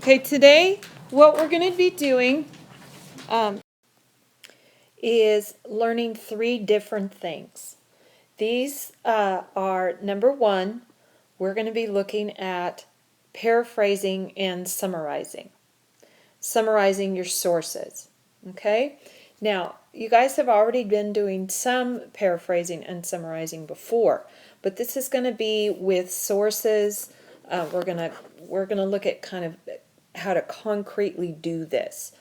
Okay, today what we're going to be doing is learning 3 different things. These are, number 1, we're going to be looking at paraphrasing and summarizing. Summarizing your sources. Okay? Now, you guys have already been doing some paraphrasing and summarizing before, but this is going to be with sources. We're gonna look at kind of how to concretely do this.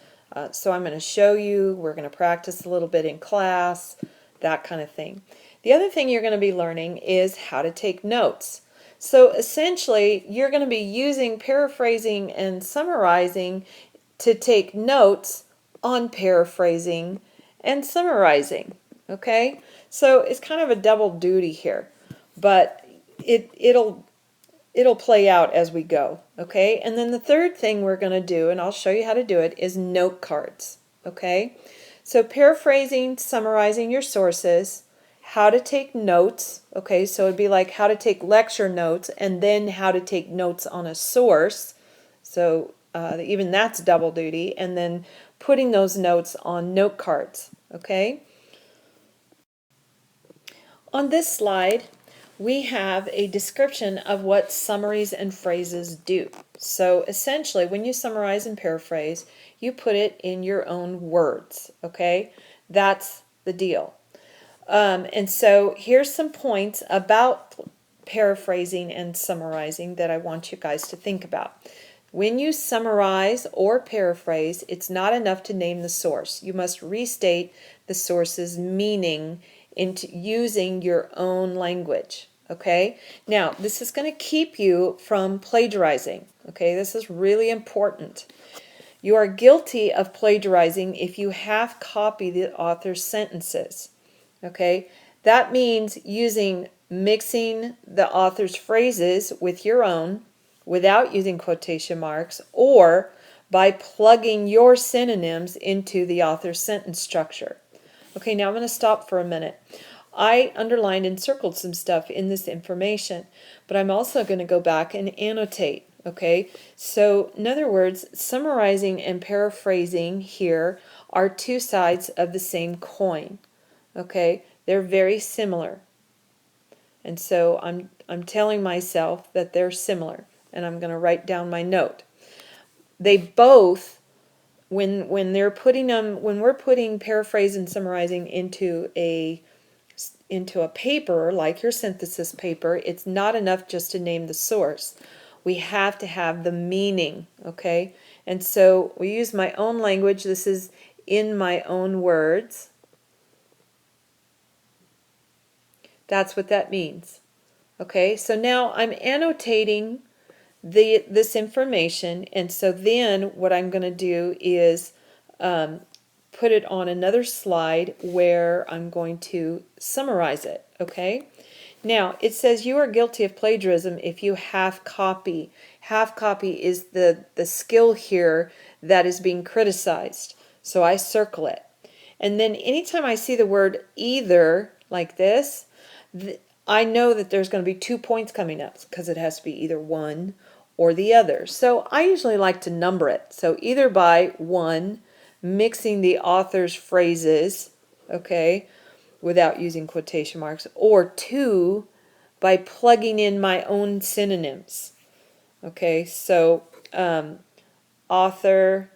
So I'm going to show you. We're going to practice a little bit in class, that kind of thing. The other thing you're going to be learning is how to take notes. So essentially, you're going to be using paraphrasing and summarizing to take notes on paraphrasing and summarizing. Okay? So it's kind of a double duty here, but it'll play out as we go. Okay? And then the third thing we're going to do, and I'll show you how to do it, is note cards. Okay? So paraphrasing, summarizing your sources, how to take notes. Okay, so it'd be like how to take lecture notes and then how to take notes on a source. So even that's double duty. And then putting those notes on note cards. Okay? On this slide, we have a description of what summaries and phrases do. So essentially, when you summarize and paraphrase, you put it in your own words. Okay? That's the deal. And so here's some points about paraphrasing and summarizing that I want you guys to think about. When you summarize or paraphrase, it's not enough to name the source. You must restate the source's meaning into using your own language. Okay? Now, this is going to keep you from plagiarizing. Okay? This is really important. You are guilty of plagiarizing if you half copy the author's sentences. Okay, that means mixing the author's phrases with your own without using quotation marks, or by plugging your synonyms into the author's sentence structure. Okay, now I'm going to stop for a minute. I underlined and circled some stuff in this information, but I'm also going to go back and annotate. Okay, so in other words, summarizing and paraphrasing here are 2 sides of the same coin. Okay, they're very similar. And so I'm telling myself that they're similar, and I'm going to write down my note. They both, when we're putting paraphrase and summarizing into a paper like your synthesis paper, it's not enough just to name the source. We have to have the meaning, okay? And so we use my own language. This is in my own words. That's what that means. Okay, so now I'm annotating this information, and so then what I'm going to do is put it on another slide where I'm going to summarize it. Okay, now it says you are guilty of plagiarism if you half copy. Half copy is the skill here that is being criticized. So I circle it. And then anytime I see the word either like this, I know that there's going to be 2 points coming up because it has to be either one or the other. So I usually like to number it. So either by 1, mixing the author's phrases, okay, without using quotation marks, or 2, by plugging in my own synonyms. Okay, so author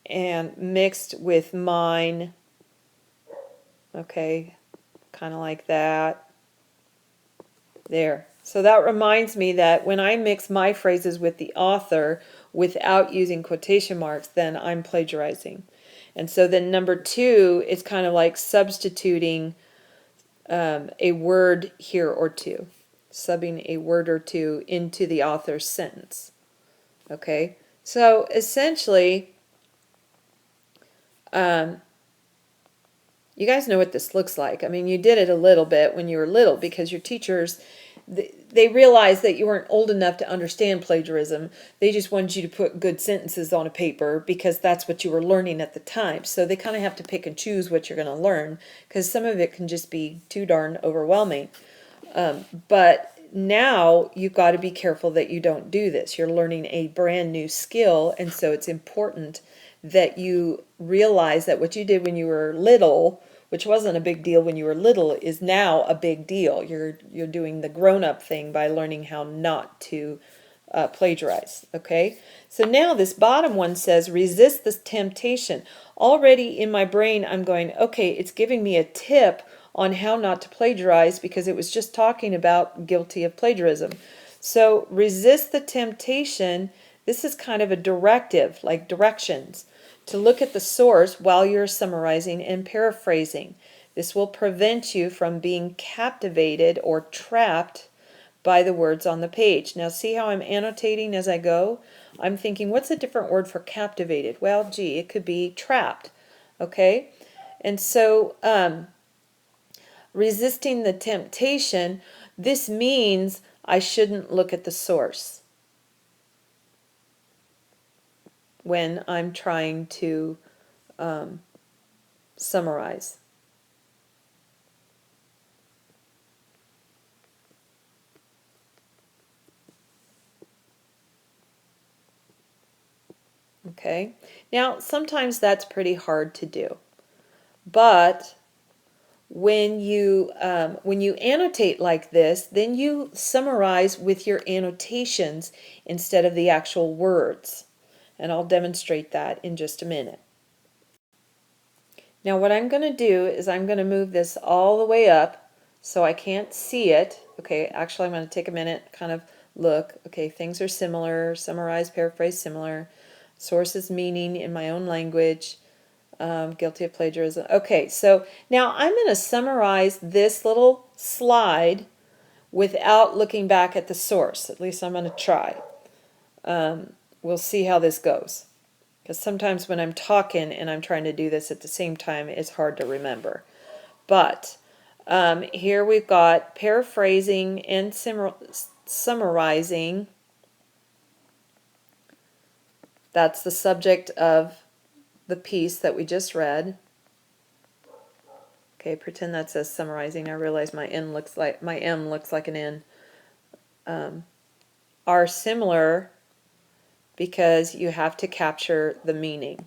and mixed with mine, okay, kind of like that. There. So that reminds me that when I mix my phrases with the author without using quotation marks, then I'm plagiarizing. And so then number 2 is kind of like substituting a word here or two, subbing a word or two into the author's sentence. Okay? So essentially, you guys know what this looks like. I mean, you did it a little bit when you were little because your teachers, they realized that you weren't old enough to understand plagiarism. They just wanted you to put good sentences on a paper because that's what you were learning at the time. So they kind of have to pick and choose what you're going to learn because some of it can just be too darn overwhelming. But now you've got to be careful that you don't do this. You're learning a brand new skill, and so it's important that you realize that what you did when you were little, which wasn't a big deal when you were little, is now a big deal. You're doing the grown-up thing by learning how not to plagiarize. Okay, so now this bottom one says resist this temptation. Already in my brain I'm going, okay, it's giving me a tip on how not to plagiarize because it was just talking about guilty of plagiarism. So resist the temptation. This is kind of a directive, like directions, to look at the source while you're summarizing and paraphrasing. This will prevent you from being captivated or trapped by the words on the page. Now see how I'm annotating as I go? I'm thinking, what's a different word for captivated? Well, gee, it could be trapped. Okay? And so resisting the temptation, this means I shouldn't look at the source when I'm trying to summarize. Okay, now sometimes that's pretty hard to do, but when you annotate like this, then you summarize with your annotations instead of the actual words, and I'll demonstrate that in just a minute. Now what I'm going to do is I'm going to move this all the way up so I can't see it. Okay, actually I'm going to take a minute, kind of look. Okay, things are similar, summarize, paraphrase, similar. Sources, meaning in my own language, guilty of plagiarism. Okay, so now I'm going to summarize this little slide without looking back at the source. At least I'm going to try. We'll see how this goes. Because sometimes when I'm talking and I'm trying to do this at the same time, it's hard to remember. But here we've got paraphrasing and summarizing. That's the subject of the piece that we just read. Okay, pretend that says summarizing. I realize my M looks like an N. Are similar because you have to capture the meaning.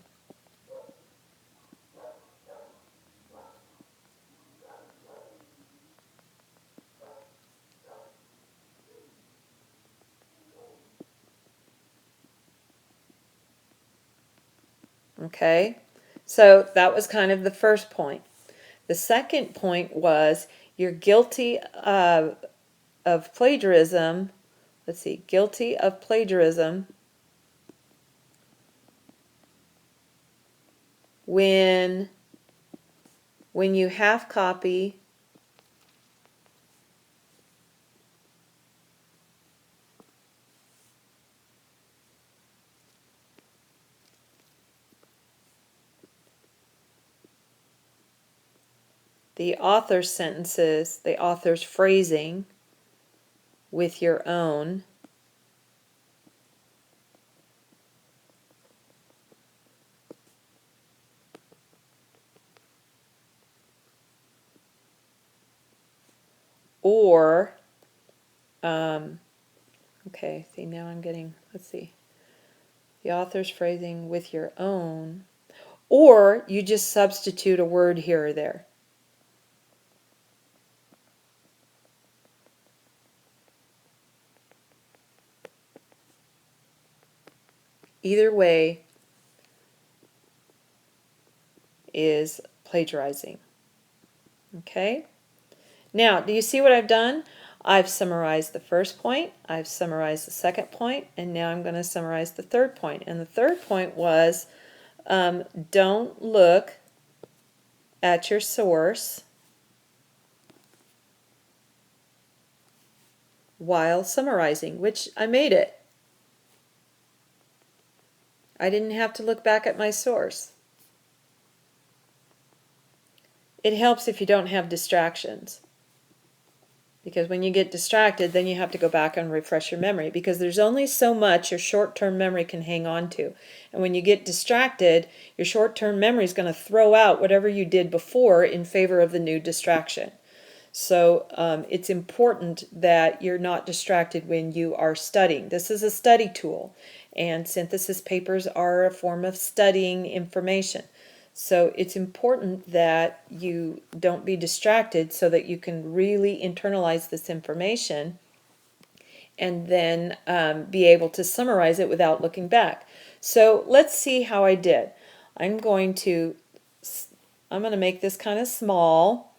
Okay, so that was kind of the first point. The second point was you're guilty of plagiarism. Let's see, guilty of plagiarism when you half copy the author's sentences, the author's phrasing with your own, or okay, see now I'm getting, let's see, the author's phrasing with your own, or you just substitute a word here or there. Either way is plagiarizing. Okay? Now, do you see what I've done? I've summarized the first point, I've summarized the second point, and now I'm going to summarize the third point. And the third point was don't look at your source while summarizing, which I made it. I didn't have to look back at my source. It helps if you don't have distractions, because when you get distracted, then you have to go back and refresh your memory, because there's only so much your short-term memory can hang on to. And when you get distracted, your short-term memory is going to throw out whatever you did before in favor of the new distraction. So it's important that you're not distracted when you are studying. This is a study tool, and synthesis papers are a form of studying information. So it's important that you don't be distracted so that you can really internalize this information and then be able to summarize it without looking back. So let's see how I did. I'm going to make this kind of small,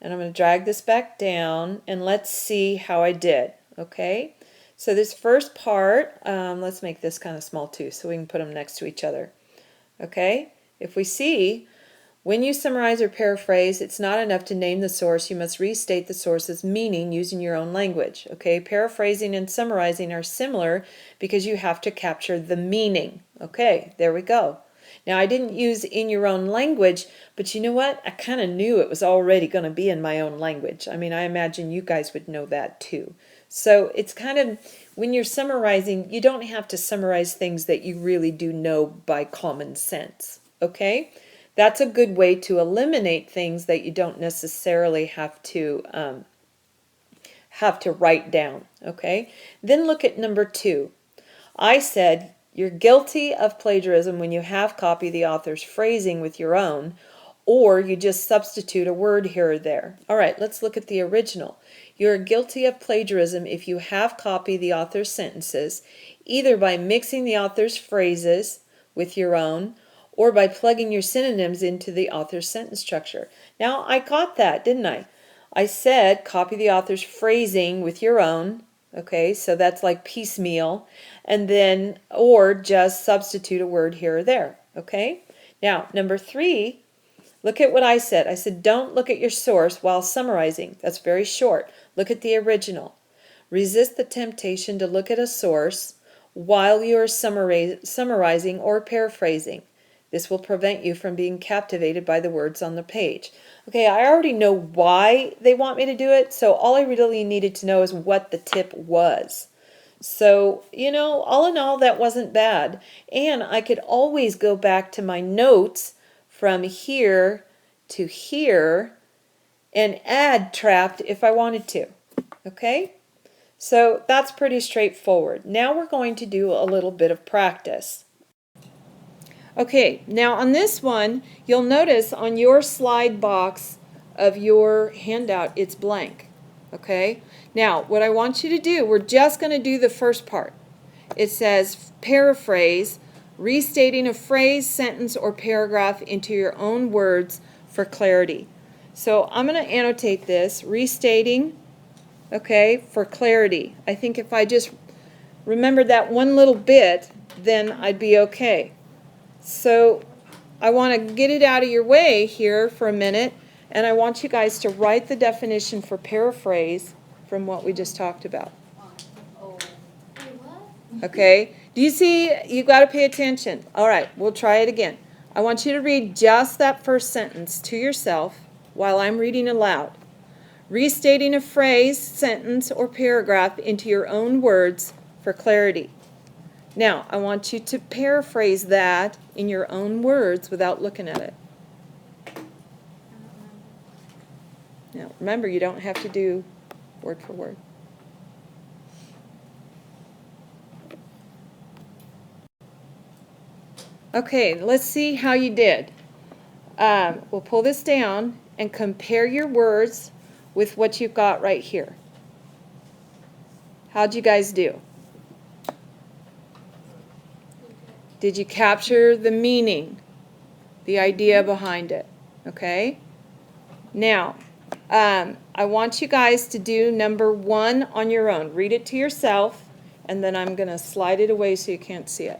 and I'm going to drag this back down, and let's see how I did. Okay, so this first part, let's make this kind of small too so we can put them next to each other. Okay, if we see, when you summarize or paraphrase, it's not enough to name the source. You must restate the source's meaning using your own language. Okay, paraphrasing and summarizing are similar because you have to capture the meaning. Okay, there we go. Now, I didn't use in your own language, but you know what? I kind of knew it was already going to be in my own language. I mean, I imagine you guys would know that too. So it's kind of, when you're summarizing, you don't have to summarize things that you really do know by common sense. Okay? That's a good way to eliminate things that you don't necessarily have to write down. Okay? Then look at number 2. I said you're guilty of plagiarism when you half copy the author's phrasing with your own, or you just substitute a word here or there. All right, let's look at the original. You're guilty of plagiarism if you half copy the author's sentences, either by mixing the author's phrases with your own, or by plugging your synonyms into the author's sentence structure. Now, I got that, didn't I? I said copy the author's phrasing with your own. Okay, so that's like piecemeal, and then, or just substitute a word here or there. Okay, now number 3, look at what I said. I said don't look at your source while summarizing. That's very short. Look at the original. Resist the temptation to look at a source while you're summarizing or paraphrasing. This will prevent you from being captivated by the words on the page. Okay, I already know why they want me to do it, so all I really needed to know is what the tip was. So, you know, all in all, that wasn't bad. And I could always go back to my notes from here to here and add trapped if I wanted to. Okay? So that's pretty straightforward. Now we're going to do a little bit of practice. Okay, now on this one, you'll notice on your slide box of your handout, it's blank. Okay, now what I want you to do, we're just going to do the first part. It says paraphrase, restating a phrase, sentence, or paragraph into your own words for clarity. So I'm going to annotate this, restating, okay, for clarity. I think if I just remember that one little bit, then I'd be okay. So I want to get it out of your way here for a minute, and I want you guys to write the definition for paraphrase from what we just talked about. Okay? Do you see? You've got to pay attention. All right, we'll try it again. I want you to read just that first sentence to yourself while I'm reading aloud. Restating a phrase, sentence, or paragraph into your own words for clarity. Now, I want you to paraphrase that in your own words without looking at it. Now, remember, you don't have to do word for word. Okay, let's see how you did. We'll pull this down and compare your words with what you've got right here. How'd you guys do? Did you capture the meaning, the idea behind it? Okay? Now, I want you guys to do number 1 on your own. Read it to yourself, and then I'm going to slide it away so you can't see it.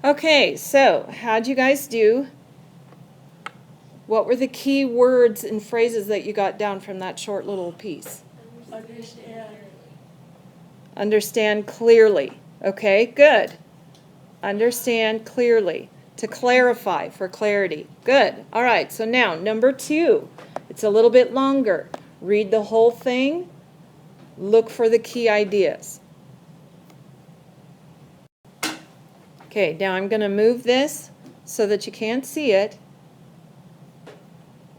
Okay, so how'd you guys do? What were the key words and phrases that you got down from that short little piece? Understand. Understand clearly. Okay, good. Understand clearly. To clarify, for clarity. Good. All right, so now number 2. It's a little bit longer. Read the whole thing. Look for the key ideas. Okay, now I'm going to move this so that you can't see it.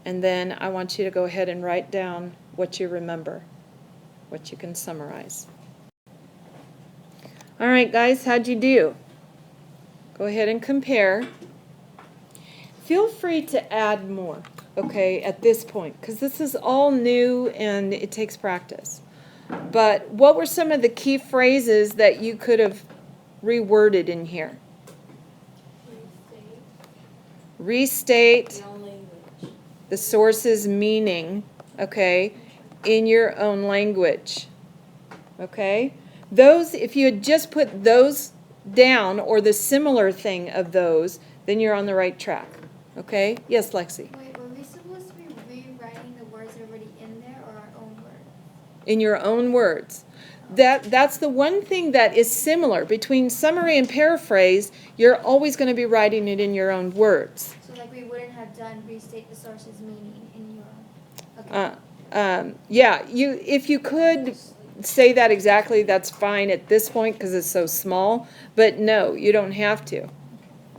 And then I want you to go ahead and write down what you remember, what you can summarize. All right, guys, how'd you do? Go ahead and compare. Feel free to add more, okay, at this point, because this is all new and it takes practice. But what were some of the key phrases that you could have reworded in here? Restate the source's meaning, okay, in your own language, okay? Those, if you had just put those down or the similar thing of those, then you're on the right track, okay? Yes, Lexi? Wait, were we supposed to be rewriting the words already in there or our own words? In your own words. That's the one thing that is similar. Between summary and paraphrase, you're always going to be writing it in your own words. So like we wouldn't have done restate the source's meaning in your own. Okay. Yeah, if you could say that exactly, that's fine at this point because it's so small. But no, you don't have to.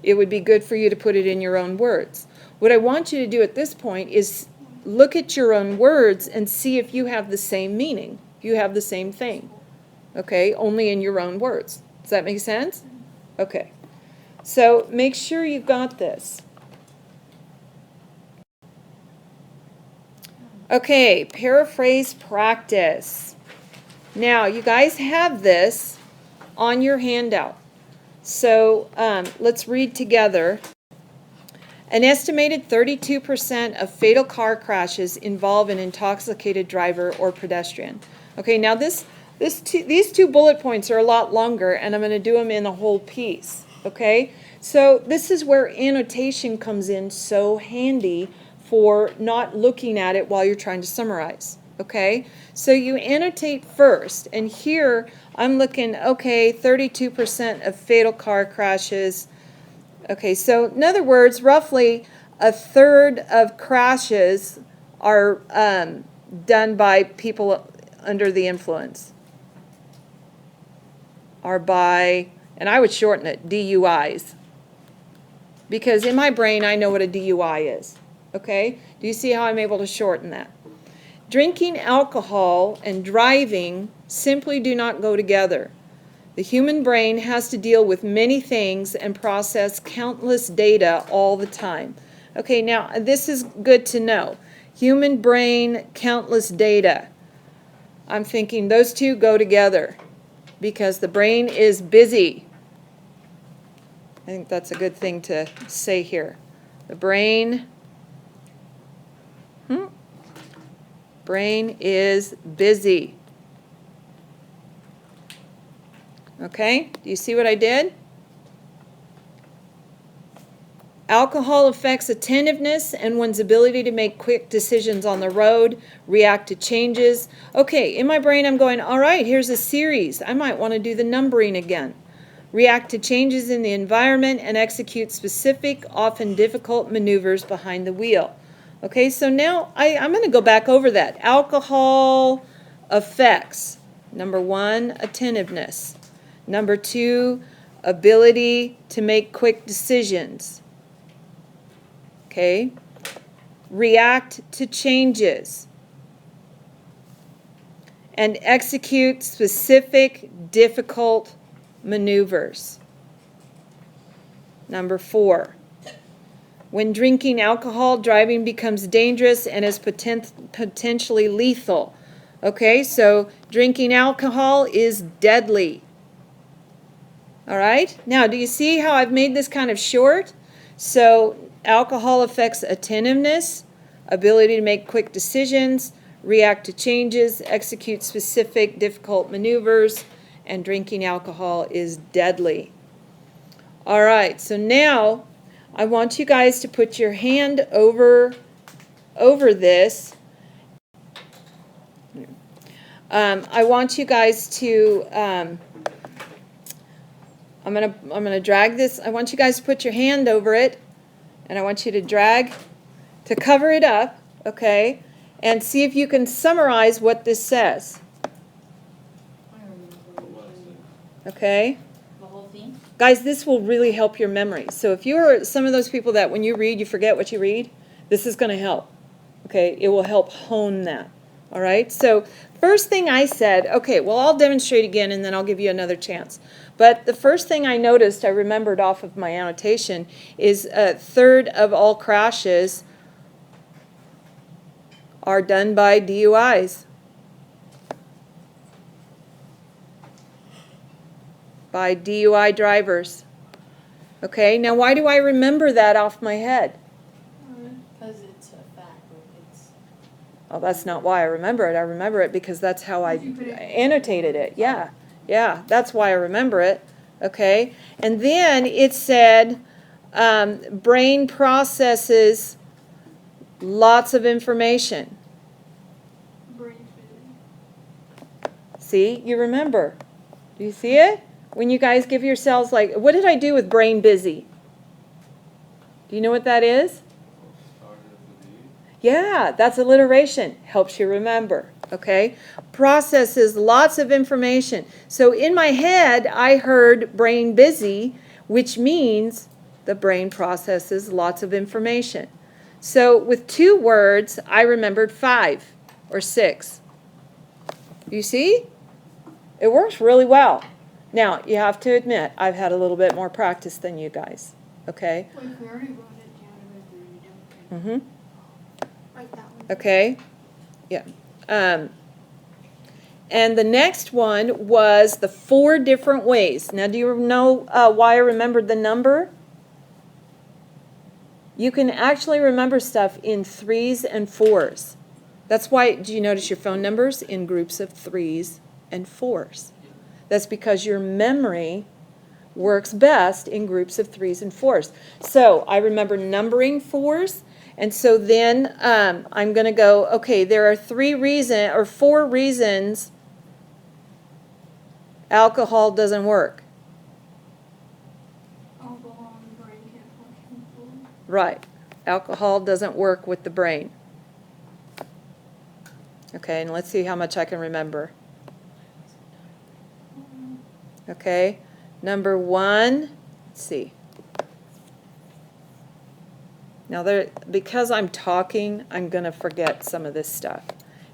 It would be good for you to put it in your own words. What I want you to do at this point is look at your own words and see if you have the same meaning. You have the same thing. Okay, only in your own words. Does that make sense? Okay. So make sure you got this. Okay, paraphrase practice. Now, you guys have this on your handout. So let's read together. An estimated 32% of fatal car crashes involve an intoxicated driver or pedestrian. Okay, now these two bullet points are a lot longer, and I'm going to do them in a whole piece. Okay, so this is where annotation comes in so handy for not looking at it while you're trying to summarize. Okay, so you annotate first, and here I'm looking, okay, 32% of fatal car crashes. Okay, so in other words, roughly a third of crashes are done by people under the influence. Are by, and I would shorten it, DUIs. Because in my brain, I know what a DUI is. Okay? Do you see how I'm able to shorten that? Drinking alcohol and driving simply do not go together. The human brain has to deal with many things and process countless data all the time. Okay, now this is good to know. Human brain, countless data. I'm thinking those two go together because the brain is busy. I think that's a good thing to say here. The brain is busy. Okay, do you see what I did? Alcohol affects attentiveness and one's ability to make quick decisions on the road, react to changes. Okay, in my brain I'm going, all right, here's a series. I might want to do the numbering again. React to changes in the environment and execute specific, often difficult maneuvers behind the wheel. Okay, so now I'm going to go back over that. Alcohol affects, number one, attentiveness. Number two, ability to make quick decisions. Okay? React to changes. And execute specific, difficult maneuvers. Number four, when drinking alcohol, driving becomes dangerous and is potentially lethal. Okay, so drinking alcohol is deadly. All right, now do you see how I've made this kind of short? So alcohol affects attentiveness, ability to make quick decisions, react to changes, execute specific difficult maneuvers, and drinking alcohol is deadly. All right, so now I want you guys to put your hand over this. I want you guys to I'm gonna drag this. I want you guys to put your hand over it, and I want you to drag to cover it up, okay? and see if you can summarize what this says. Okay? The whole thing? Guys, this will really help your memory. So if you're some of those people that when you read, you forget what you read, this is going to help. Okay? It will help hone that. All right? So first thing I said, okay, well, I'll demonstrate again and then I'll give you another chance. But the first thing I noticed, I remembered off of my annotation, is a third of all crashes are done by DUIs. By DUI drivers. Okay, now why do I remember that off my head? Because it's a fact. Oh, that's not why I remember it. I remember it because that's how I annotated it. Yeah, yeah, that's why I remember it. Okay, and then it said brain processes lots of information. See, you remember. Do you see it? When you guys give yourselves like, what did I do with brain busy? Do you know what that is? Yeah, that's alliteration. Helps you remember. Okay? Processes lots of information. So in my head, I heard brain busy, which means the brain processes lots of information. So with 2 words, I remembered 5 or 6. You see? It works really well. Now, you have to admit, I've had a little bit more practice than you guys. Okay? Mm-hmm. Write that one. Okay? Yeah. And the next one was the 4 different ways. Now, do you know why I remembered the number? You can actually remember stuff in 3s and 4s. That's why, do you notice your phone numbers in groups of 3s and 4s? That's because your memory works best in groups of 3s and 4s. So I remember numbering 4s, and so then I'm going to go, okay, there are 4 reasons alcohol doesn't work. Alcohol and the brain can't function fully. Right. Alcohol doesn't work with the brain. Okay, and let's see how much I can remember. Okay, number 1, let's see. Now, because I'm talking, I'm going to forget some of this stuff.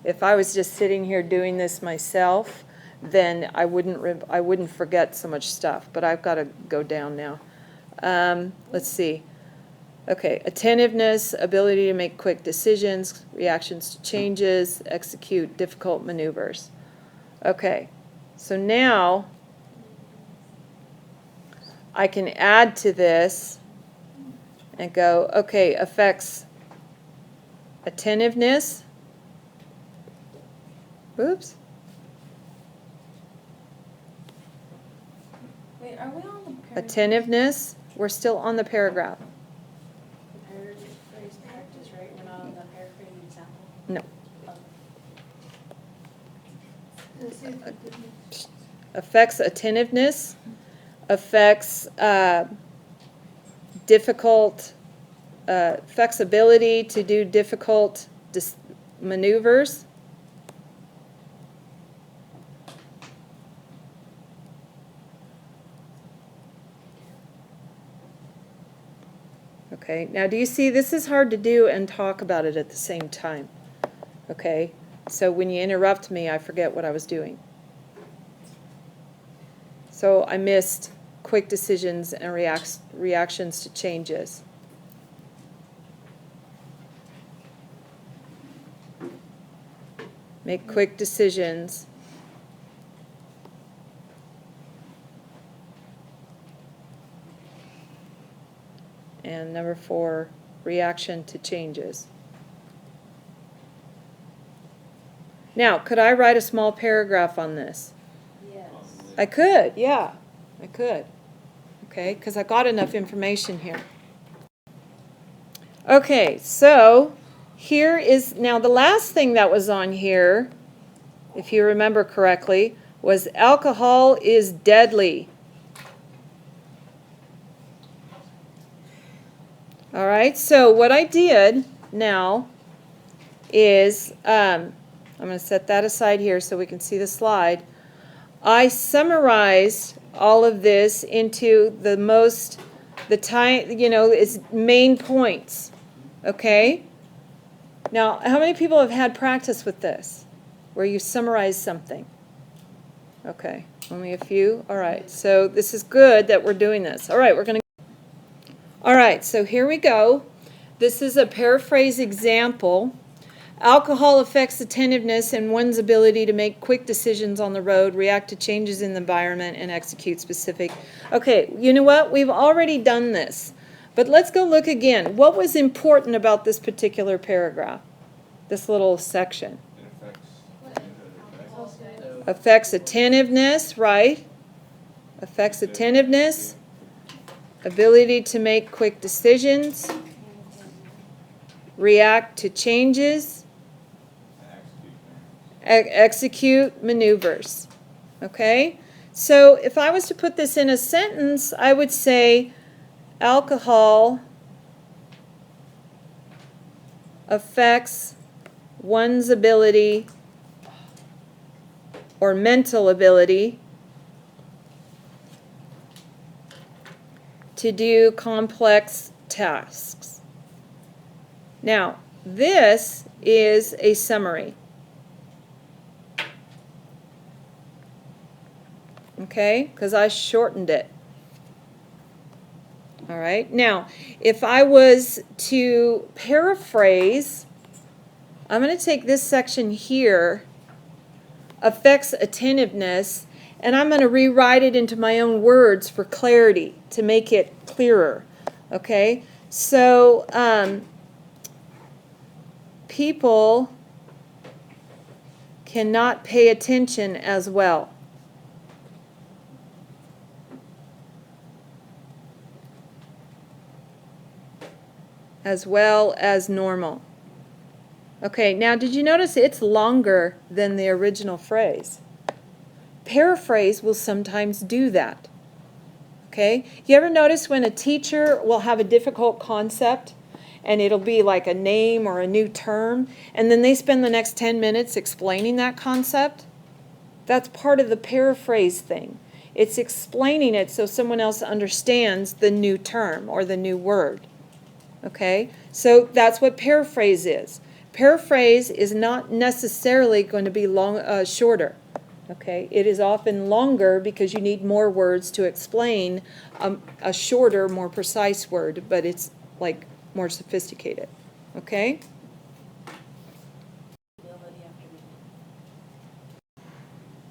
If I was just sitting here doing this myself, then I wouldn't forget so much stuff. But I've got to go down now. Let's see. Okay, attentiveness, ability to make quick decisions, reactions to changes, execute difficult maneuvers. Okay, so now I can add to this and go, okay, affects attentiveness. Oops. Wait, are we on the paraphrase? Attentiveness. We're still on the paragraph. The paraphrase practice, right? We're not on the paraphrase example? No. Affects attentiveness. Affects affects ability to do difficult maneuvers. Okay, now do you see this is hard to do and talk about it at the same time? Okay, so when you interrupt me, I forget what I was doing. So I missed quick decisions and reactions to changes. Make quick decisions. And number 4, reaction to changes. Now, could I write a small paragraph on this? Yes. I could, yeah, I could. Okay, because I got enough information here. Okay, so here is, now the last thing that was on here, if you remember correctly, was alcohol is deadly. All right, so what I did now is, I'm going to set that aside here so we can see the slide. I summarized all of this into its main points. Okay? Now, how many people have had practice with this, where you summarize something? Okay, only a few? All right, so this is good that we're doing this. All right, all right, so here we go. This is a paraphrase example. Alcohol affects attentiveness and one's ability to make quick decisions on the road, react to changes in the environment, and execute specific. Okay, you know what? We've already done this. But let's go look again. What was important about this particular paragraph? This little section. Affects attentiveness, right? Affects attentiveness, ability to make quick decisions, react to changes, execute maneuvers. Okay? So if I was to put this in a sentence, I would say alcohol affects one's ability or mental ability to do complex tasks. Now, this is a summary. Okay? Because I shortened it. All right? Now, if I was to paraphrase, I'm going to take this section here, affects attentiveness, and I'm going to rewrite it into my own words for clarity, to make it clearer. Okay? So, people cannot pay attention as well. As well as normal. Okay, now did you notice it's longer than the original phrase? Paraphrase will sometimes do that. Okay? You ever notice when a teacher will have a difficult concept and it'll be like a name or a new term, and then they spend the next 10 minutes explaining that concept? That's part of the paraphrase thing. It's explaining it so someone else understands the new term or the new word. Okay? So that's what paraphrase is. Paraphrase is not necessarily going to be shorter. Okay? It is often longer because you need more words to explain a shorter, more precise word, but it's like more sophisticated. Okay?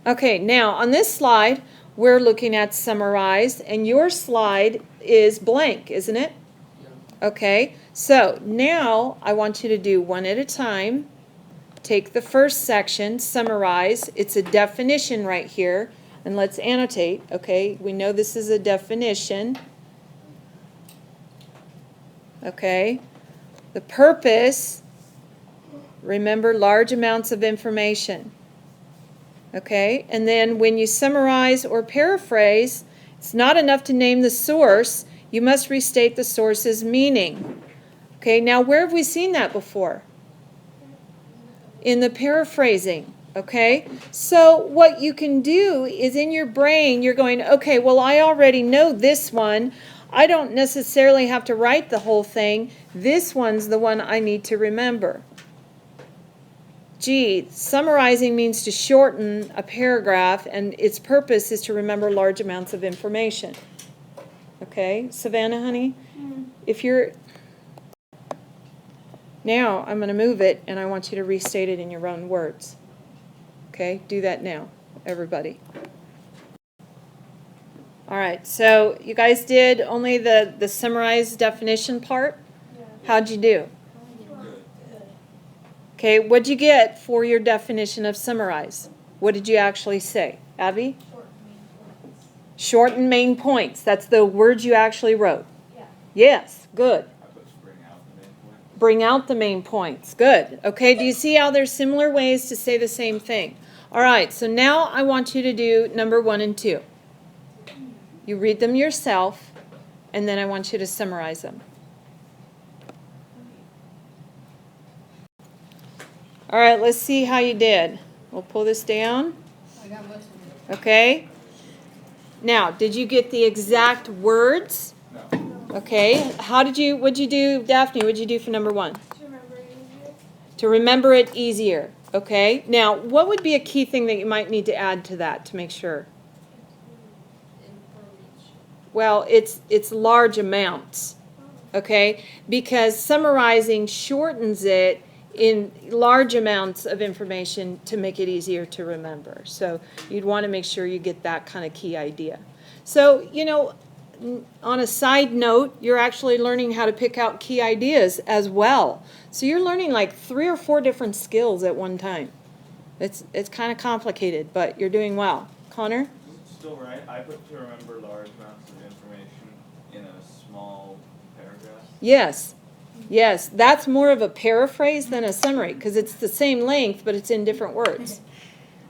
Okay, now on this slide, we're looking at summarized, and your slide is blank, isn't it? Okay, so now I want you to do one at a time. Take the first section, summarize. It's a definition right here, and let's annotate. Okay, we know this is a definition. Okay, the purpose, remember, large amounts of information. Okay, and then when you summarize or paraphrase, it's not enough to name the source. You must restate the source's meaning. Okay, now where have we seen that before? In the paraphrasing. Okay, so what you can do is in your brain, you're going, okay, well, I already know this one. I don't necessarily have to write the whole thing. This one's the one I need to remember. Gee, summarizing means to shorten a paragraph, and its purpose is to remember large amounts of information. Okay, Savannah, honey? If you're... Now, I'm going to move it, and I want you to restate it in your own words. Okay, do that now, everybody. All right, so you guys did only the summarized definition part? Yeah. How'd you do? Okay, what'd you get for your definition of summarize? What did you actually say? Abby? Short and main points. That's the word you actually wrote. Yeah. Yes, good. I put bring out the main point. Bring out the main points. Good. Okay, do you see how there's similar ways to say the same thing? All right, so now I want you to do number 1 and 2. You read them yourself, and then I want you to summarize them. All right, let's see how you did. We'll pull this down. I got most of it. Okay. Now, did you get the exact words? No. Okay. What'd you do, Daphne? What'd you do for number 1? To remember it easier. To remember it easier. Okay. Now, what would be a key thing that you might need to add to that to make sure? Well, it's large amounts. Okay? Because summarizing shortens it in large amounts of information to make it easier to remember. So you'd want to make sure you get that kind of key idea. So, on a side note, you're actually learning how to pick out key ideas as well. So you're learning like 3 or 4 different skills at one time. It's kind of complicated, but you're doing well. Connor? Still right, I put to remember large amounts of information in a small paragraph. Yes. Yes, that's more of a paraphrase than a summary because it's the same length, but it's in different words.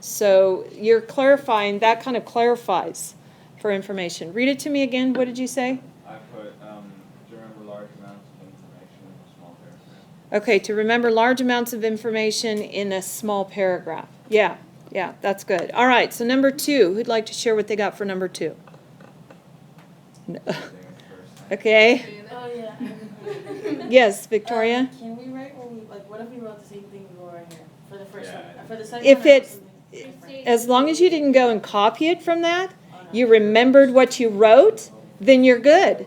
So you're clarifying, that kind of clarifies for information. Read it to me again. What did you say? I put to remember large amounts of information in a small paragraph. Okay, to remember large amounts of information in a small paragraph. Yeah, that's good. All right, so number 2. Who'd like to share what they got for number 2? No. Okay. Oh, yeah. Yes, Victoria? Can we write what if we wrote the same thing we wrote right here for the first Yeah. one? For the second If one, I wrote it's, something different. as long as you didn't go and copy it from that, you remembered what you wrote, then you're good.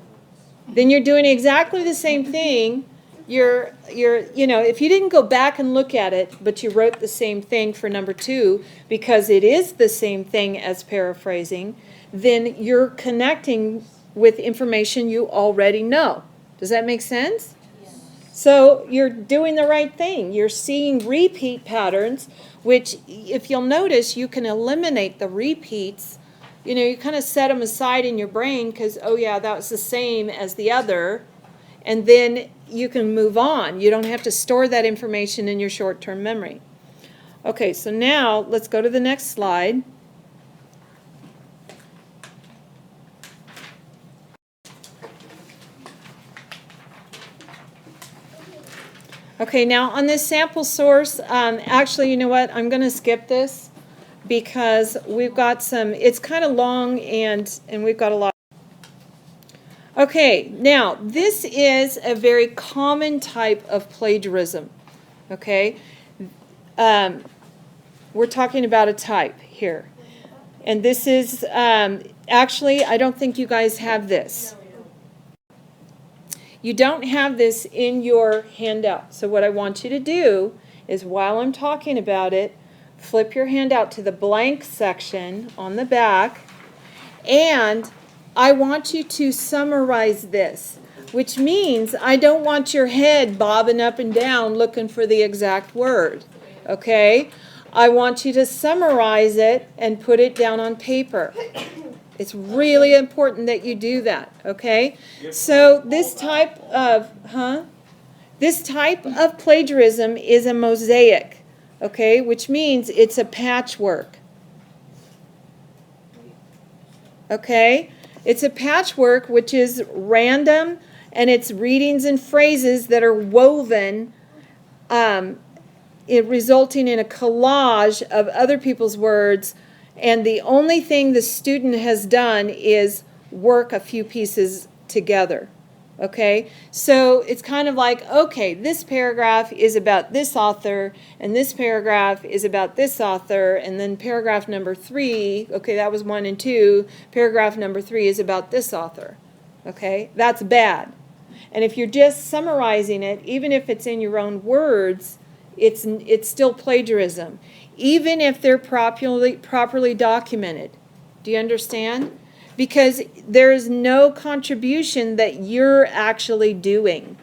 Then you're doing exactly the same thing. If you didn't go back and look at it, but you wrote the same thing for number 2, because it is the same thing as paraphrasing, then you're connecting with information you already know. Does that make sense? So you're doing the right thing. You're seeing repeat patterns, which if you'll notice, you can eliminate the repeats. You kind of set them aside in your brain because, oh yeah, that was the same as the other. And then you can move on. You don't have to store that information in your short-term memory. Okay, so now let's go to the next slide. Okay, now on this sample source, actually, you know what? I'm going to skip this because we've got it's kind of long and we've got a lot. Okay, now this is a very common type of plagiarism. Okay, we're talking about a type here. And this is, actually, I don't think you guys have this. You don't have this in your handout. So what I want you to do is while I'm talking about it, flip your handout to the blank section on the back, and I want you to summarize this, which means I don't want your head bobbing up and down looking for the exact word, okay? I want you to summarize it and put it down on paper. It's really important that you do that, okay? So this type of plagiarism is a mosaic, okay, which means it's a patchwork. Okay? It's a patchwork which is random, and it's readings and phrases that are woven, resulting in a collage of other people's words, and the only thing the student has done is work a few pieces together. Okay? So it's kind of like, okay, this paragraph is about this author, and this paragraph is about this author, and then paragraph number 3, okay, that was 1 and 2, paragraph number 3 is about this author. Okay? That's bad. And if you're just summarizing it, even if it's in your own words, it's still plagiarism, even if they're properly documented. Do you understand? Because there is no contribution that you're actually doing.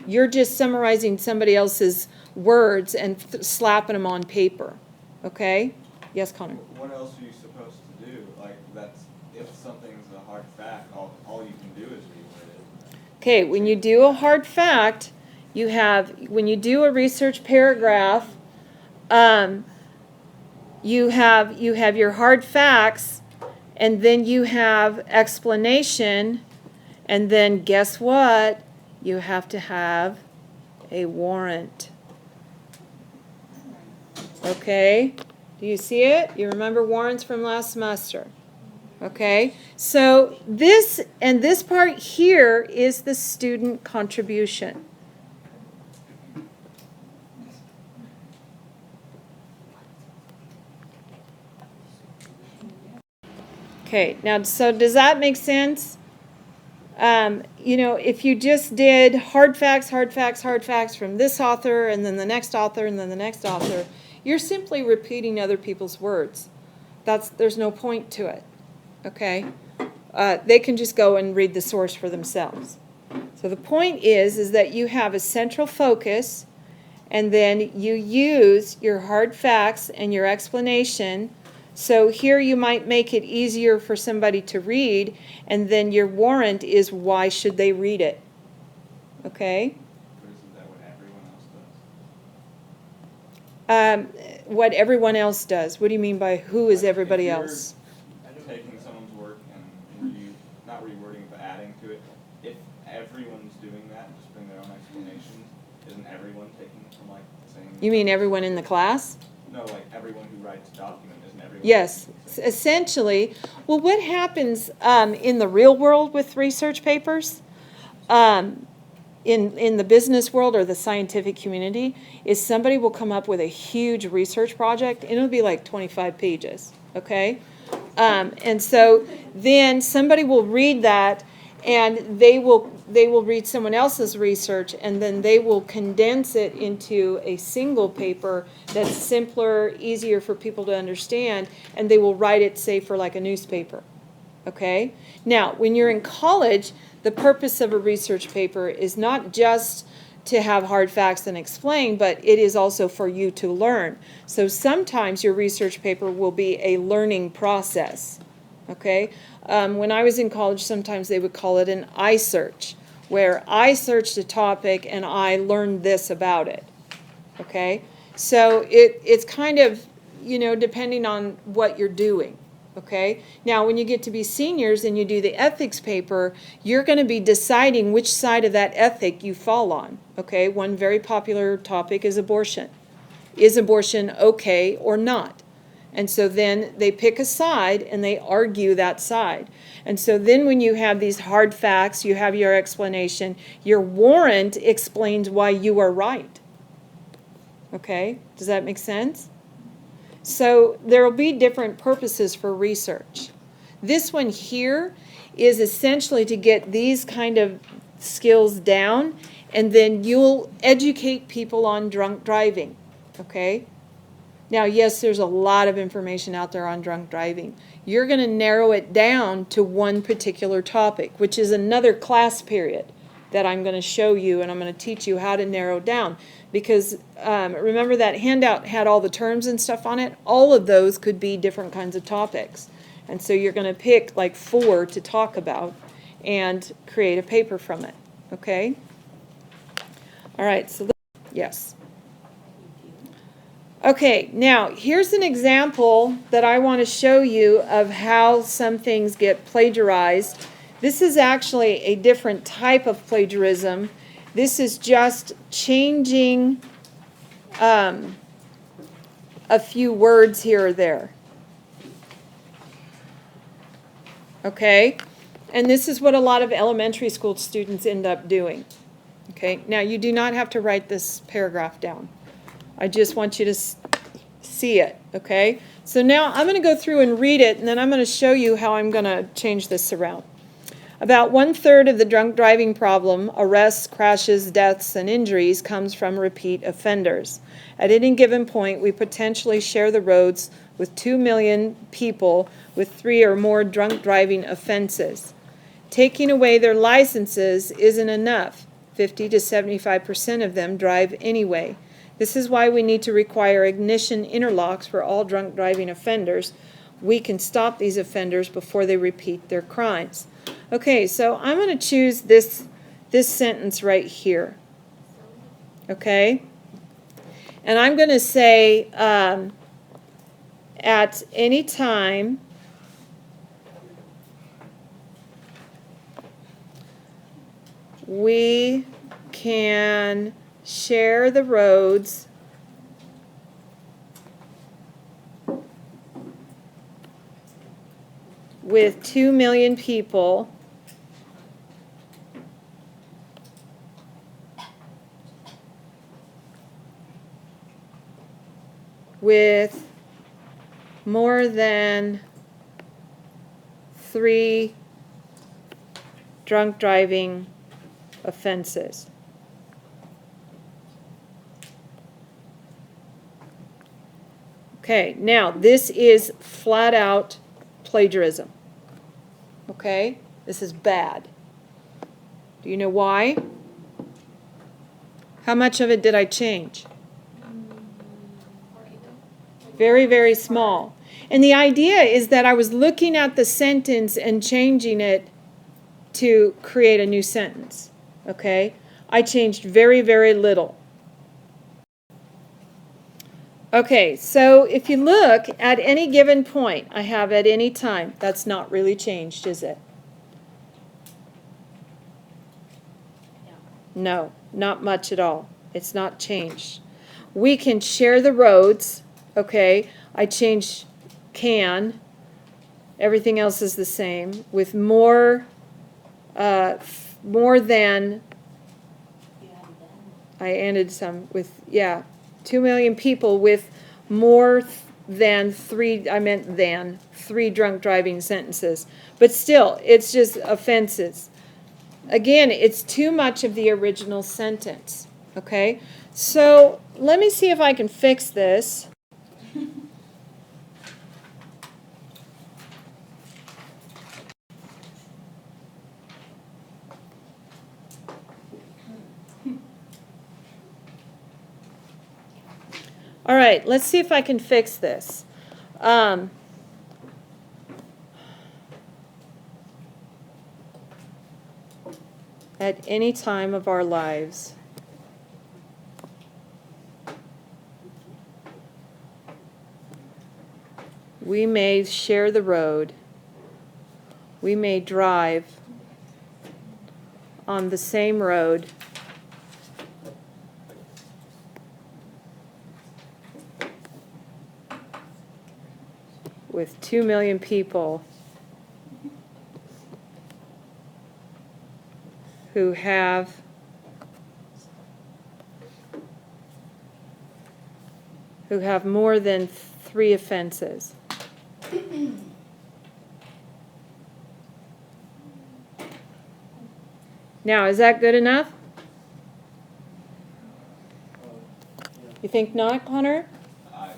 You're just summarizing somebody else's words and slapping them on paper. Okay? Yes, Connor? What else are you supposed to do? Like, if something's a hard fact, all you can do is reword it. Okay, when you do a hard fact, when you do a research paragraph, you have your hard facts, and then you have explanation, and then guess what? You have to have a warrant. Okay, do you see it? You remember Warren's from last semester. Okay, so this and this part here is the student contribution. Okay, now so does that make sense? You know, if you just did hard facts from this author, and then the next author, and then the next author, you're simply repeating other people's words. There's no point to it, okay? They can just go and read the source for themselves. So the point is that you have a central focus, and then you use your hard facts and your explanation. So here you might make it easier for somebody to read, and then your warrant is why should they read it. Okay? But isn't that what everyone else does? What everyone else does. What do you mean by who is Like, everybody if you're else? taking someone's work and not rewording but adding to it, if everyone's doing that, just bring their own explanations, isn't everyone taking it from like the same? You mean everyone in the class? No, like everyone who writes a document, isn't everyone? Yes, taking the same? essentially. Well, what happens in the real world with research papers, in the business world or the scientific community, is somebody will come up with a huge research project, and it'll be like 25 pages, okay? And so then somebody will read that, and they will read someone else's research, and then they will condense it into a single paper that's simpler, easier for people to understand, and they will write it, say, for like a newspaper. Okay? Now, when you're in college, the purpose of a research paper is not just to have hard facts and explain, but it is also for you to learn. So sometimes your research paper will be a learning process. Okay? When I was in college, sometimes they would call it an I search, where I searched a topic and I learned this about it. Okay? So it's kind of, you know, depending on what you're doing. Okay? Now, when you get to be seniors and you do the ethics paper, you're going to be deciding which side of that ethic you fall on. Okay? One very popular topic is abortion. Is abortion okay or not? And so then they pick a side and they argue that side. And so then when you have these hard facts, you have your explanation, your warrant explains why you are right. Okay? Does that make sense? So there will be different purposes for research. This one here is essentially to get these kind of skills down, and then you'll educate people on drunk driving. Okay? Now, yes, there's a lot of information out there on drunk driving. You're going to narrow it down to one particular topic, which is another class period that I'm going to show you, and I'm going to teach you how to narrow down. Because remember that handout had all the terms and stuff on it? All of those could be different kinds of topics. And so you're going to pick like 4 to talk about and create a paper from it. Okay? All right, so yes. Okay, now here's an example that I want to show you of how some things get plagiarized. This is actually a different type of plagiarism. This is just changing a few words here or there. Okay? And this is what a lot of elementary school students end up doing. Okay? Now, you do not have to write this paragraph down. I just want you to see it, okay? So now I'm going to go through and read it, and then I'm going to show you how I'm going to change this around. About 1/3 of the drunk driving problem, arrests, crashes, deaths, and injuries, comes from repeat offenders. At any given point, we potentially share the roads with 2 million people with 3 or more drunk driving offenses. Taking away their licenses isn't enough. 50 to 75% of them drive anyway. This is why we need to require ignition interlocks for all drunk driving offenders. We can stop these offenders before they repeat their crimes. Okay, so I'm going to choose this sentence right here. Okay? And I'm going to say, at any time, we can share the roads with 2 million people with more than 3 drunk driving offenses. Okay, now this is flat out plagiarism. Okay, this is bad. Do you know why? How much of it did I change? Very, very small. And the idea is that I was looking at the sentence and changing it to create a new sentence. Okay? I changed very, very little. Okay, so if you look at any given point I have at any time, that's not really changed, is it? No, not much at all. It's not changed. We can share the roads. Okay, I changed can. Everything else is the same. With more than, I ended some with, 2 million people with more than 3, I meant than 3 drunk driving sentences. But still, it's just offenses. Again, it's too much of the original sentence. Okay, so let me see if I can fix this. All right, let's see if I can fix this. At any time of our lives, we may share the road. We may drive on the same road with 2 million people who have more than 3 offenses. Now, is that good enough? You think not, Connor? That's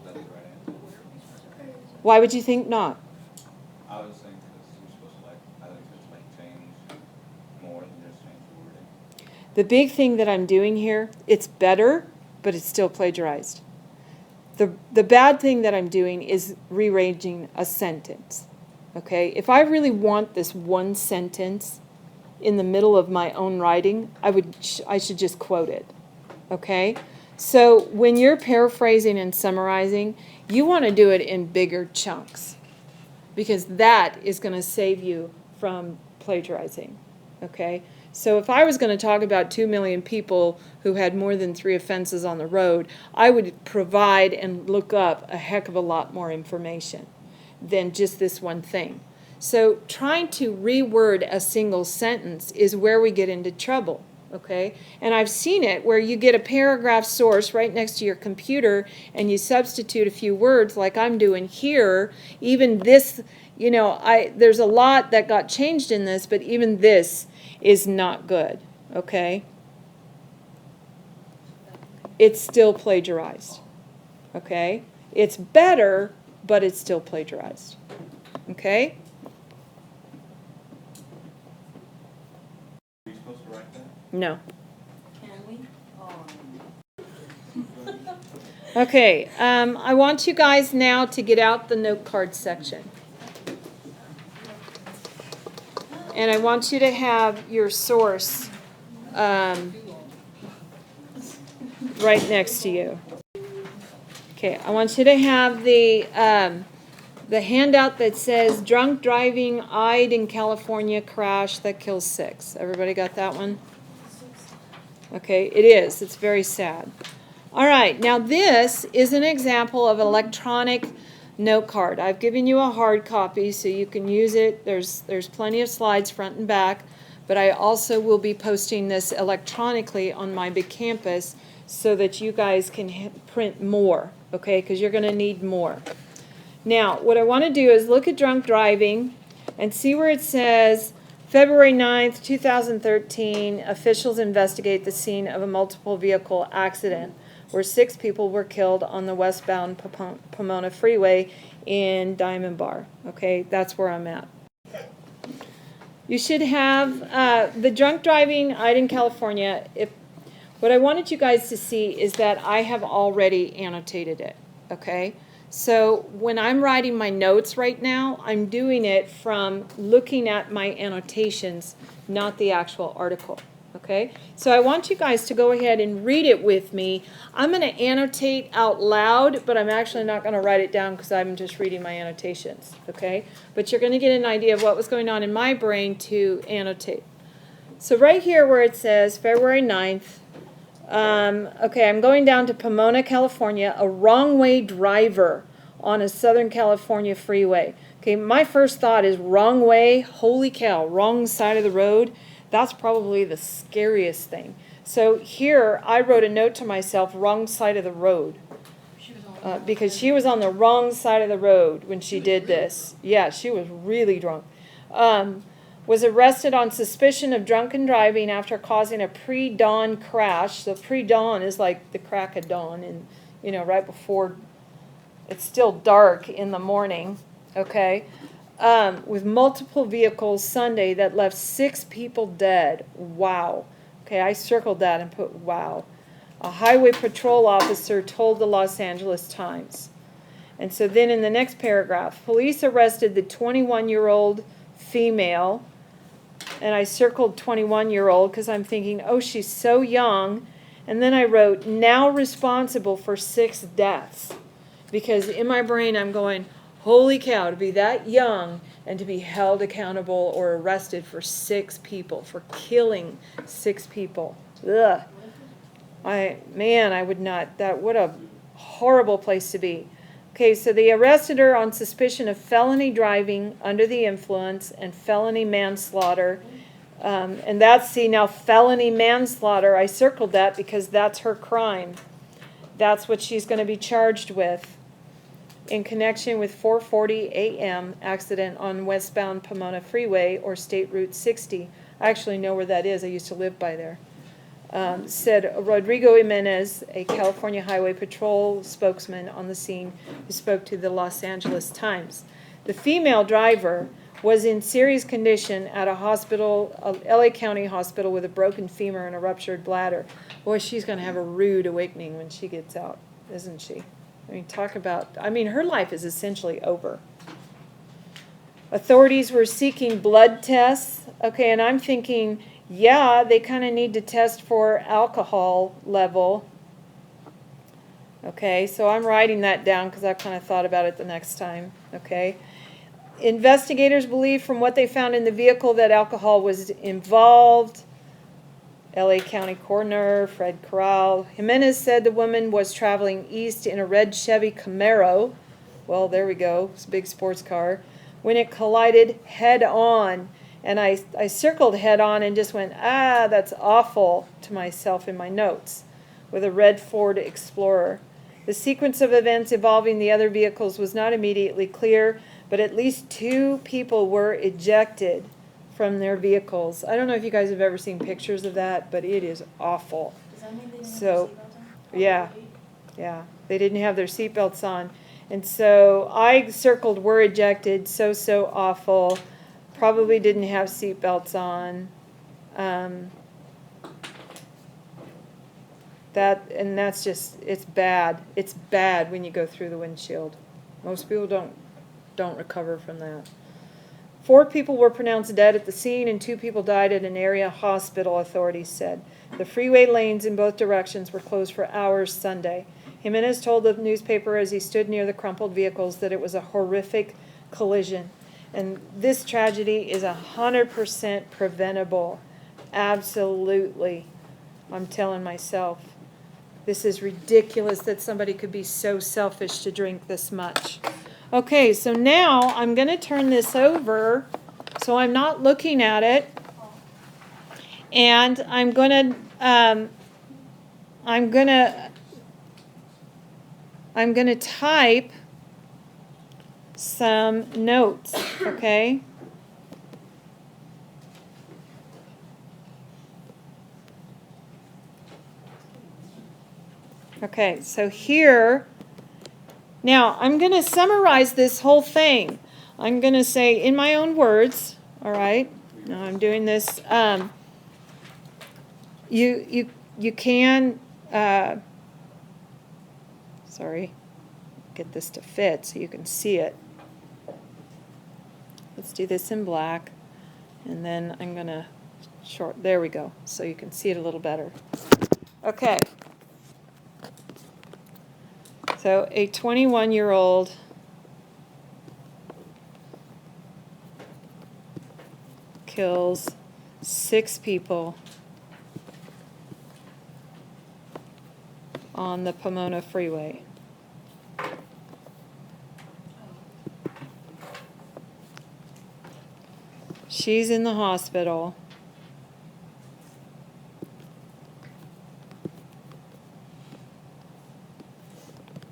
the right answer. Why would you think not? I was saying because you're supposed to I think it's change more than just change the wording. The big thing that I'm doing here, it's better, but it's still plagiarized. The bad thing that I'm doing is rearranging a sentence. Okay? If I really want this one sentence in the middle of my own writing, I should just quote it. Okay? So when you're paraphrasing and summarizing, you want to do it in bigger chunks, because that is going to save you from plagiarizing. Okay? So if I was going to talk about 2 million people who had more than 3 offenses on the road, I would provide and look up a heck of a lot more information than just this one thing. So trying to reword a single sentence is where we get into trouble. Okay? And I've seen it where you get a paragraph source right next to your computer and you substitute a few words like I'm doing here. Even this, there's a lot that got changed in this, but even this is not good. Okay? It's still plagiarized. Okay? It's better, but it's still plagiarized. Okay? Are you supposed to write that? No. Can we? Okay, I want you guys now to get out the note card section. And I want you to have your source right next to you. Okay, I want you to have the handout that says drunk driving eyed in California crash that kills 6. Everybody got that one? Okay, it is. It's very sad. All right, now this is an example of electronic note card. I've given you a hard copy so you can use it. There's plenty of slides front and back, but I also will be posting this electronically on my big campus so that you guys can print more, okay, because you're going to need more. Now, what I want to do is look at drunk driving and see where it says February 9th, 2013, officials investigate the scene of a multiple vehicle accident where 6 people were killed on the westbound Pomona Freeway in Diamond Bar. Okay, that's where I'm at. You should have the drunk driving in California. What I wanted you guys to see is that I have already annotated it. Okay? So when I'm writing my notes right now, I'm doing it from looking at my annotations, not the actual article. Okay? So I want you guys to go ahead and read it with me. I'm going to annotate out loud, but I'm actually not going to write it down because I'm just reading my annotations. Okay? But you're going to get an idea of what was going on in my brain to annotate. So right here where it says February 9th, okay, I'm going down to Pomona, California, a wrong-way driver on a Southern California freeway. Okay, my first thought is wrong way, holy cow, wrong side of the road. That's probably the scariest thing. So here, I wrote a note to myself, wrong side of the road. Because she was on the wrong side of the road when she did this. Yeah, she was really drunk. Was arrested on suspicion of drunken driving after causing a pre-dawn crash. So pre-dawn is like the crack of dawn, and right before it's still dark in the morning. Okay, with multiple vehicles Sunday that left 6 people dead. Wow. Okay, I circled that and put wow. A highway patrol officer told the Los Angeles Times. And so then in the next paragraph, police arrested the 21-year-old female. And I circled 21-year-old because I'm thinking, oh, she's so young. And then I wrote, now responsible for 6 deaths. Because in my brain I'm going, holy cow, to be that young and to be held accountable or arrested for 6 people, for killing 6 people. Ugh. I would not, what a horrible place to be. Okay, so they arrested her on suspicion of felony driving under the influence and felony manslaughter. And that's, now felony manslaughter, I circled that because that's her crime. That's what she's going to be charged with in connection with 4:40 a.m. accident on westbound Pomona Freeway or State Route 60. I actually know where that is. I used to live by there. Said Rodrigo Jimenez, a California Highway Patrol spokesman on the scene, who spoke to the Los Angeles Times. The female driver was in serious condition at a hospital, a LA County hospital, with a broken femur and a ruptured bladder. Boy, she's going to have a rude awakening when she gets out, isn't she? Her life is essentially over. Authorities were seeking blood tests. Okay, and I'm thinking, yeah, they kind of need to test for alcohol level. Okay, so I'm writing that down because I kind of thought about it the next time. Okay. Investigators believe from what they found in the vehicle that alcohol was involved. LA County Coroner Fred Corral. Jimenez said the woman was traveling east in a red Chevy Camaro. Well, there we go. It's a big sports car. When it collided head on. And I circled head on and just went, that's awful, to myself in my notes, with a red Ford Explorer. The sequence of events involving the other vehicles was not immediately clear, but at least 2 people were ejected from their vehicles. I don't know if you guys have ever seen pictures of that, but it is awful. Does that mean they didn't So, have seatbelts on? yeah, they didn't have their seatbelts on. And so I circled were ejected, so awful. Probably didn't have seatbelts on. That's just, it's bad. It's bad when you go through the windshield. Most people don't recover from that. 4 people were pronounced dead at the scene and 2 people died at an area hospital, authorities said. The freeway lanes in both directions were closed for hours Sunday. Jimenez told the newspaper as he stood near the crumpled vehicles that it was a horrific collision. And this tragedy is 100% preventable. Absolutely. I'm telling myself. This is ridiculous that somebody could be so selfish to drink this much. Okay, so now I'm going to turn this over so I'm not looking at it. And I'm going to type some notes, okay? Okay, so here, now I'm going to summarize this whole thing. I'm going to say in my own words, all right? Now I'm doing this. You can, sorry, get this to fit so you can see it. Let's do this in black, and then I'm going to there we go, so you can see it a little better. Okay. So a 21-year-old kills 6 people on the Pomona Freeway. She's in the hospital.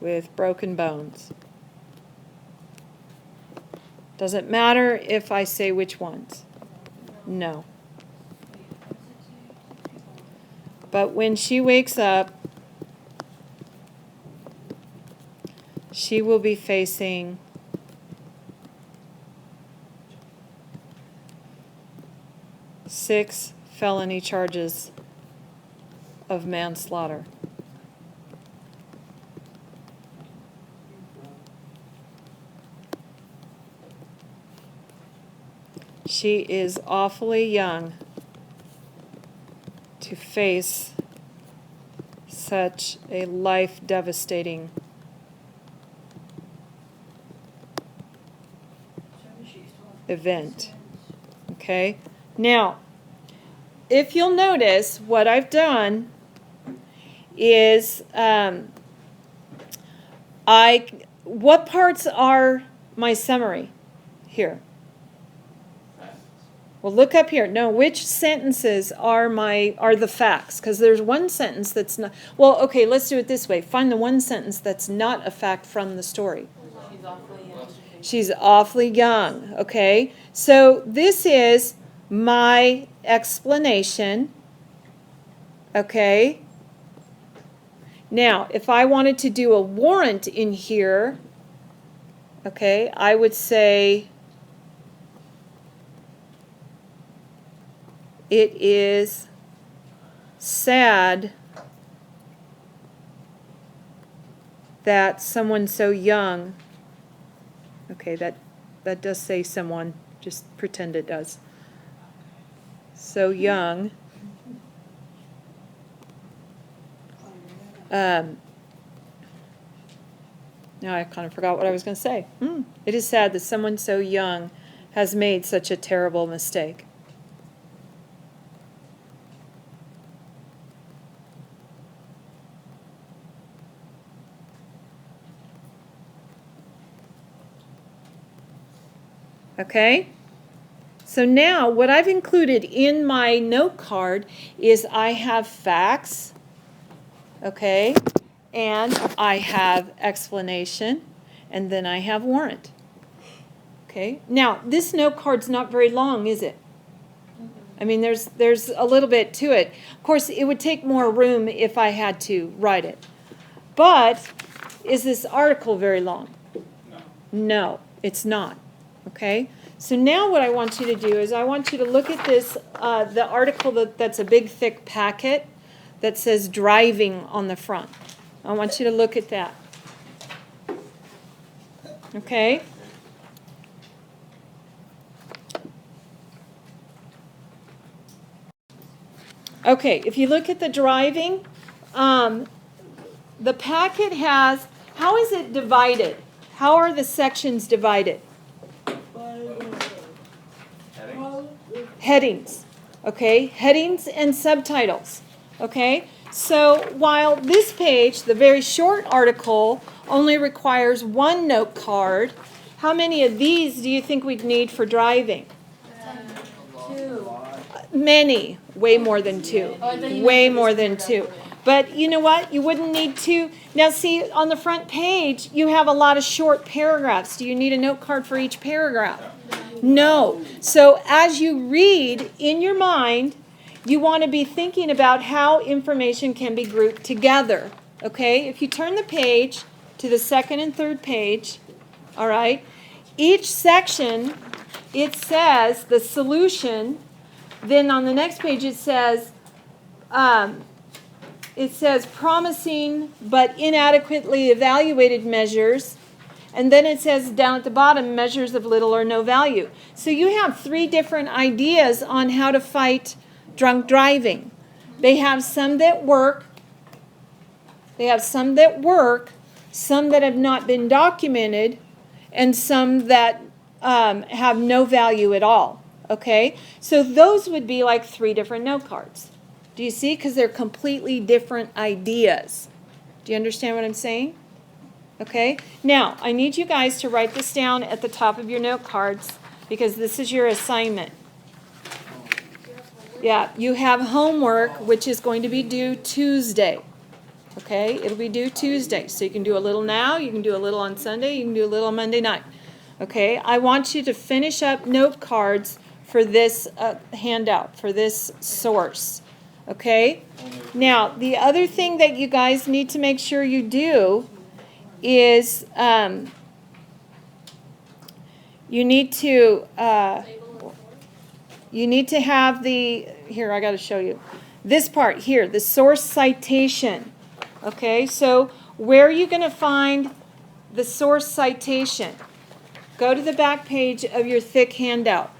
With broken bones. Does it matter if I say which ones? No. But when she wakes up, she will be facing six felony charges of manslaughter. She is awfully young to face such a life-devastating event. Okay? Now, if you'll notice, what I've done is what parts are my summary here? Well, look up here. No, which sentences are the facts? Because there's one sentence that's not. Well, okay, let's do it this way. Find the one sentence that's not a fact from the story. She's awfully young. She's awfully young. Okay, so this is my explanation. Okay. Now, if I wanted to do a warrant in here, okay, I would say it is sad that someone so young, okay, that does say someone, just pretend it does, so young, now I kind of forgot what I was going to say. It is sad that someone so young has made such a terrible mistake. Okay? So now what I've included in my note card is I have facts, okay, and I have explanation, and then I have warrant. Okay? Now, this note card's not very long, is it? I mean, there's a little bit to it. Of course, it would take more room if I had to write it. But is this article very long? No, it's not. Okay? So now what I want you to do is I want you to look at this, the article that's a big thick packet that says driving on the front. I want you to look at that. Okay? Okay, if you look at the driving, the packet has, how is it divided? How are the sections divided? Headings. Okay, headings and subtitles. Okay? So while this page, the very short article, only requires one note card, how many of these do you think we'd need for driving? 2. Many. Way more than 2. Way more than 2. But you know what? You wouldn't need 2. Now see, on the front page, you have a lot of short paragraphs. Do you need a note card for each paragraph? No. So as you read in your mind, you want to be thinking about how information can be grouped together. Okay? If you turn the page to the second and third page, all right, each section, it says the solution. Then on the next page it says promising but inadequately evaluated measures. And then it says down at the bottom, measures of little or no value. So you have 3 different ideas on how to fight drunk driving. They have some that work. They have some that work, some that have not been documented, and some that have no value at all. Okay? So those would be like 3 different note cards. Do you see? Because they're completely different ideas. Do you understand what I'm saying? Okay? Now, I need you guys to write this down at the top of your note cards because this is your assignment. Yeah, you have homework which is going to be due Tuesday. Okay? It'll be due Tuesday. So you can do a little now, you can do a little on Sunday, you can do a little on Monday night. Okay? I want you to finish up note cards for this handout, for this source. Okay? Now, the other thing that you guys need to make sure you do is you need to have the, here, I got to show you. This part here, the source citation. Okay, so where are you going to find the source citation? Go to the back page of your thick handout.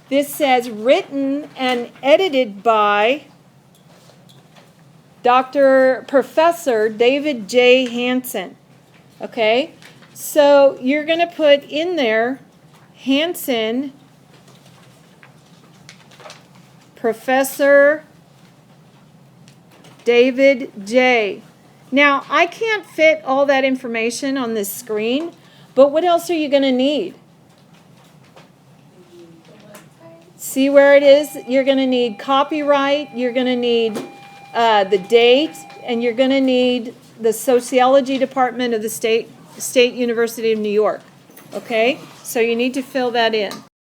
This says written and edited by Professor David J. Hansen. Okay? So you're going to put in there Hansen, Professor David J. Now, I can't fit all that information on this screen, but what else are you going to need? See where it is? You're going to need copyright, you're going to need the date, and you're going to need the sociology department of the State University of New York. Okay? So you need to fill that in.